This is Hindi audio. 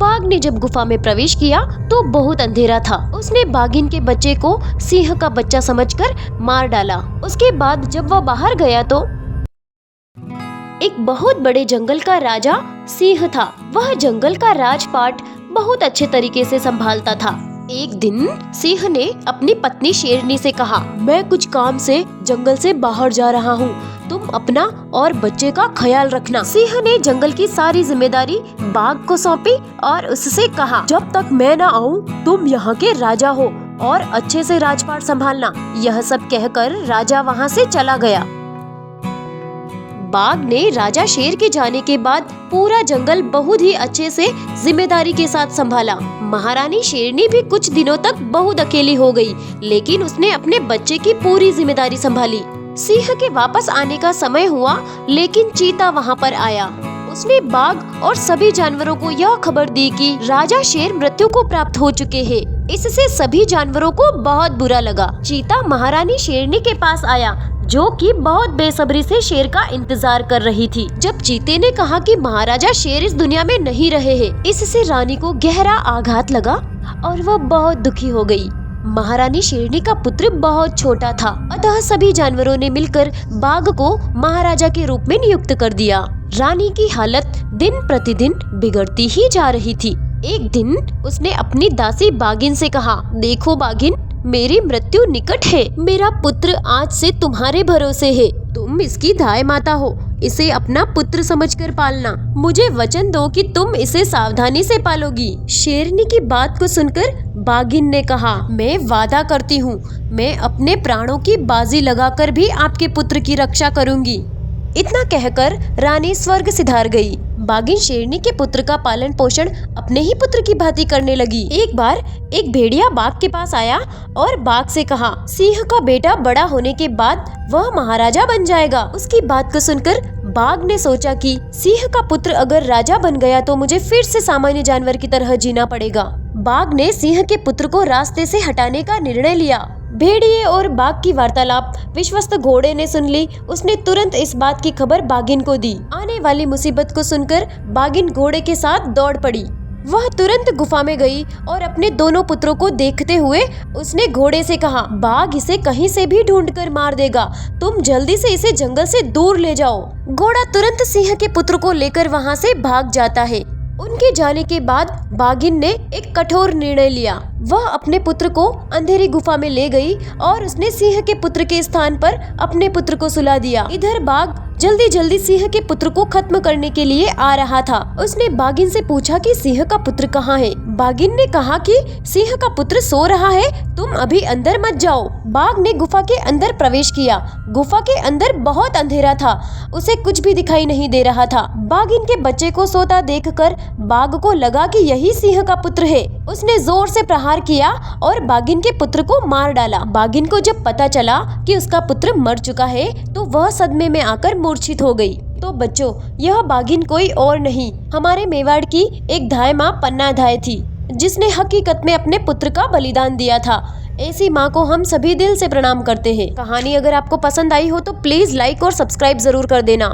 बाघ ने जब गुफा में प्रवेश किया तो बहुत अंधेरा था। उसने बाघिन के बच्चे को सिंह का बच्चा समझकर मार डाला। उसके बाद जब वह बाहर गया तो एक बहुत बड़े जंगल का राजा सिंह था। वह जंगल का राजपाट बहुत अच्छे तरीके से संभालता था। एक दिन सिंह ने अपनी पत्नी शेरनी से कहा, मैं कुछ काम से जंगल से बाहर जा रहा हूँ, तुम अपना और बच्चे का ख्याल रखना। सिंह ने जंगल की सारी जिम्मेदारी बाघ को सौंपी और उससे कहा, जब तक मैं न आऊँ तुम यहाँ के राजा हो और अच्छे से राजपाट संभालना। यह सब कहकर राजा वहाँ से चला गया। बाघ ने राजा शेर के जाने के बाद पूरा जंगल बहुत ही अच्छे से जिम्मेदारी के साथ संभाला। महारानी शेरनी भी कुछ दिनों तक बहुत अकेली हो गई, लेकिन उसने अपने बच्चे की पूरी जिम्मेदारी संभाली। सिंह के वापस आने का समय हुआ, लेकिन चीता वहाँ पर आया। उसने बाघ और सभी जानवरों को यह खबर दी कि राजा शेर मृत्यु को प्राप्त हो चुके हैं। इससे सभी जानवरों को बहुत बुरा लगा। चीता महारानी शेरनी के पास आया, जो कि बहुत बेसब्री से शेर का इंतजार कर रही थी। जब चीते ने कहा कि महाराजा शेर इस दुनिया में नहीं रहे हैं, इससे रानी को गहरा आघात लगा और वह बहुत दुखी हो गई। महारानी शेरनी का पुत्र बहुत छोटा था, अतः सभी जानवरों ने मिलकर बाघ को महाराजा के रूप में नियुक्त कर दिया। रानी की हालत दिन प्रतिदिन बिगड़ती ही जा रही थी। एक दिन उसने अपनी दासी बाघिन से कहा, देखो बाघिन, मेरी मृत्यु निकट है। मेरा पुत्र आज से तुम्हारे भरोसे है। तुम इसकी दाई माता हो, इसे अपना पुत्र समझकर पालना। मुझे वचन दो कि तुम इसे सावधानी से पालोगी। शेरनी की बात को सुनकर बाघिन ने कहा, मैं वादा करती हूँ, मैं अपने प्राणों की बाजी लगाकर भी आपके पुत्र की रक्षा करूँगी। इतना कहकर रानी स्वर्ग सिधार गई। बाघिन शेरनी के पुत्र का पालन पोषण अपने ही पुत्र की भांति करने लगी। एक बार एक भेड़िया बाघ के पास आया और बाघ से कहा, सिंह का बेटा बड़ा होने के बाद वह महाराजा बन जाएगा। उसकी बात को सुनकर बाघ ने सोचा कि सिंह का पुत्र अगर राजा बन गया तो मुझे फिर से सामान्य जानवर की तरह जीना पड़ेगा। बाघ ने सिंह के पुत्र को रास्ते से हटाने का निर्णय लिया। भेड़िए और बाघ की वार्तालाप विश्वस्त घोड़े ने सुन ली। उसने तुरंत इस बात की खबर बाघिन को दी। आने वाली मुसीबत को सुनकर बाघिन घोड़े के साथ दौड़ पड़ी। वह तुरंत गुफा में गई और अपने दोनों पुत्रों को देखते हुए उसने घोड़े से कहा, बाघ इसे कहीं से भी ढूंढकर मार देगा, तुम जल्दी से इसे जंगल से दूर ले जाओ। घोड़ा तुरंत सिंह के पुत्र को लेकर वहाँ से भाग जाता है। उनके जाने के बाद बाघिन ने एक कठोर निर्णय लिया। वह अपने पुत्र को अंधेरी गुफा में ले गई और उसने सिंह के पुत्र के स्थान पर अपने पुत्र को सुला दिया। इधर बाघ जल्दी जल्दी सिंह के पुत्र को खत्म करने के लिए आ रहा था। उसने बाघिन से पूछा कि सिंह का पुत्र कहाँ है। बाघिन ने कहा कि सिंह का पुत्र सो रहा है, तुम अभी अंदर मत जाओ। बाघ ने गुफा के अंदर प्रवेश किया। गुफा के अंदर बहुत अंधेरा था, उसे कुछ भी दिखाई नहीं दे रहा था। बाघिन के बच्चे को सोता देखकर बाघ को लगा कि यही सिंह का पुत्र है। उसने जोर से प्रहार किया और बाघिन के पुत्र को मार डाला। बाघिन को जब पता चला कि उसका पुत्र मर चुका है तो वह सदमे में आकर मूर्छित हो गई। तो बच्चों, यह बाघिन कोई और नहीं, हमारे मेवाड़ की एक धाय माँ पन्ना धाय थी, जिसने हकीकत में अपने पुत्र का बलिदान दिया था। ऐसी माँ को हम सभी दिल से प्रणाम करते हैं। कहानी अगर आपको पसंद आई हो तो प्लीज लाइक और सब्सक्राइब जरूर कर देना।